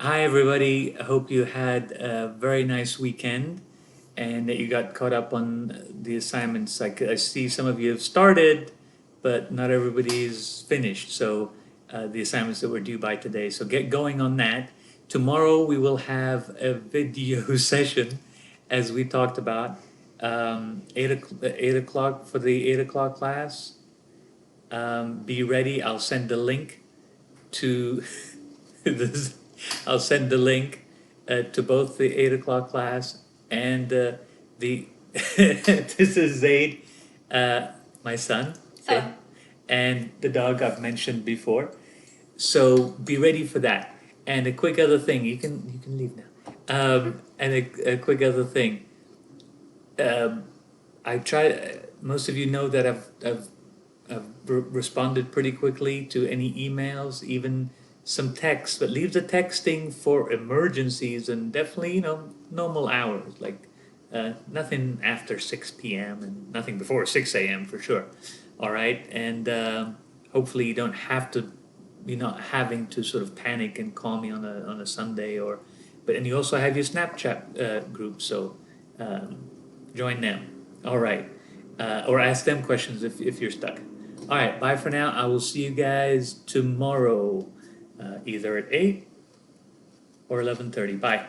Hi, everybody. I hope you had a very nice weekend and that you got caught up on the assignments. I see some of you have started, but not everybody's finished. So, the assignments that were due by today. So, get going on that. Tomorrow, we will have a video session, as we talked about. 8 o'clock for the 8 o'clock class. Be ready. I'll send the link to this, I'll send the link to both the 8 o'clock class and the this is Zaid, my son, okay, and the dog I've mentioned before. So be ready for that. And a quick other thing, you can leave now. And a quick other thing, um, I try. Most of you know that I've responded pretty quickly to any emails, even some text, but leave the texting for emergencies and definitely, normal hours, like nothing after 6 p.m. and nothing before 6 a.m. for sure. All right. And hopefully you don't have to, you're not having to sort of panic and call me on a Sunday and you also have your Snapchat group, so join them. All right. Or ask them questions if you're stuck. All right, bye for now. I will see you guys tomorrow, either at 8 or 11:30. Bye.